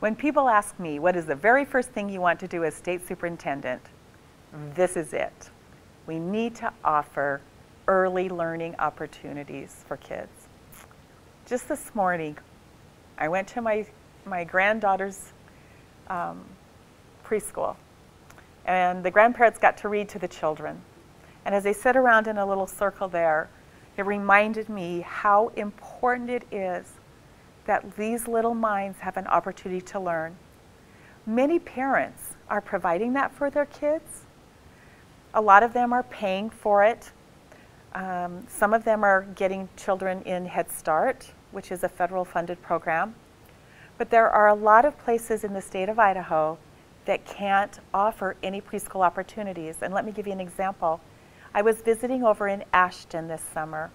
When people ask me, what is the very first thing you want to do as state superintendent? This is it. We need to offer early learning opportunities for kids. Just this morning, I went to my granddaughter's preschool, and the grandparents got to read to the children. And as they sit around in a little circle there, it reminded me how important it is that these little minds have an opportunity to learn. Many parents are providing that for their kids. A lot of them are paying for it. Some of them are getting children in Head Start, which is a federal funded program. But there are a lot of places in the state of Idaho that can't offer any preschool opportunities. And let me give you an example. I was visiting over in Ashton this summer,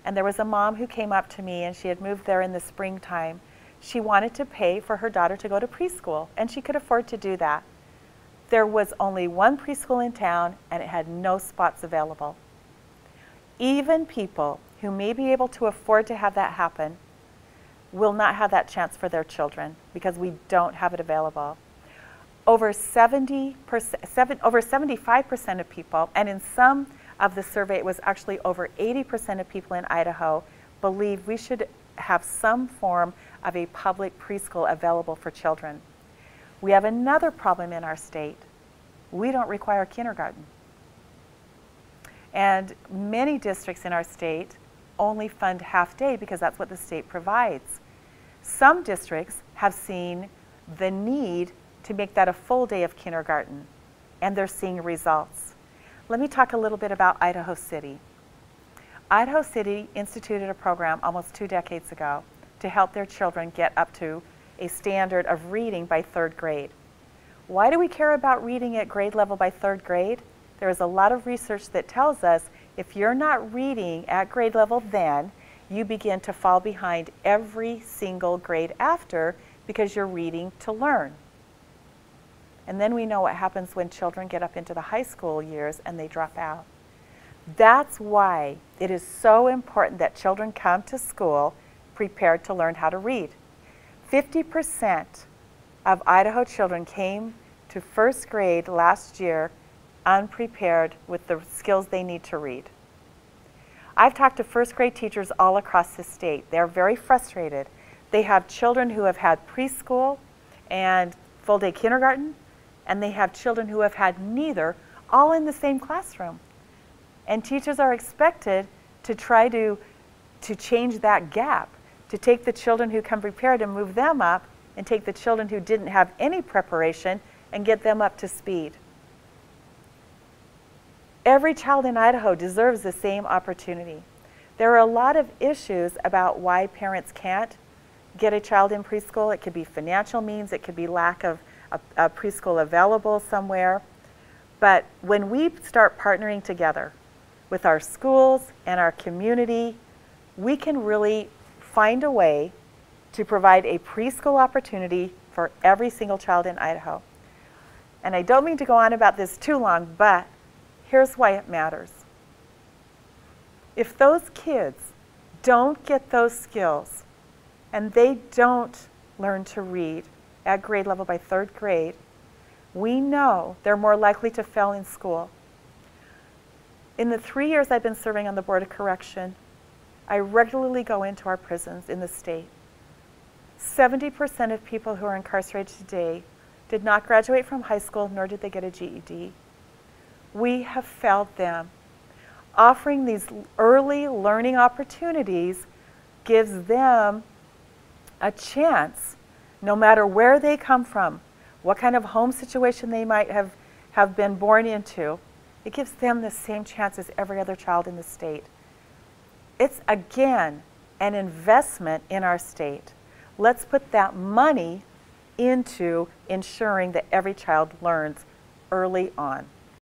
and there was a mom who came up to me, and she had moved there in the springtime. She wanted to pay for her daughter to go to preschool, and she could afford to do that. There was only one preschool in town, and it had no spots available. Even people who may be able to afford to have that happen will not have that chance for their children because we don't have it available. Over 75% of people, and in some of the survey it was actually over 80% of people in Idaho, believe we should have some form of a public preschool available for children. We have another problem in our state. We don't require kindergarten. And many districts in our state only fund half day because that's what the state provides. Some districts have seen the need to make that a full day of kindergarten, and they're seeing results. Let me talk a little bit about Idaho City. Idaho City instituted a program almost 2 decades ago to help their children get up to a standard of reading by 3rd grade. Why do we care about reading at grade level by 3rd grade? There is a lot of research that tells us if you're not reading at grade level then, you begin to fall behind every single grade after because you're reading to learn. And then we know what happens when children get up into the high school years and they drop out. That's why it is so important that children come to school prepared to learn how to read. 50% of Idaho children came to 1st grade last year unprepared with the skills they need to read. I've talked to 1st grade teachers all across the state. They're very frustrated. They have children who have had preschool and full-day kindergarten, and they have children who have had neither, all in the same classroom. And teachers are expected to try to change that gap, to take the children who come prepared and move them up, and take the children who didn't have any preparation and get them up to speed. Every child in Idaho deserves the same opportunity. There are a lot of issues about why parents can't get a child in preschool. It could be financial means, it could be lack of a preschool available somewhere. But when we start partnering together with our schools and our community, we can really find a way to provide a preschool opportunity for every single child in Idaho. And I don't mean to go on about this too long, but here's why it matters. If those kids don't get those skills and they don't learn to read at grade level by 3rd grade, we know they're more likely to fail in school. In the 3 years I've been serving on the Board of Correction, I regularly go into our prisons in the state. 70% of people who are incarcerated today did not graduate from high school, nor did they get a GED. We have failed them. Offering these early learning opportunities gives them a chance, no matter where they come from, what kind of home situation they might have been born into. It gives them the same chance as every other child in the state. It's, again, an investment in our state. Let's put that money into ensuring that every child learns early on.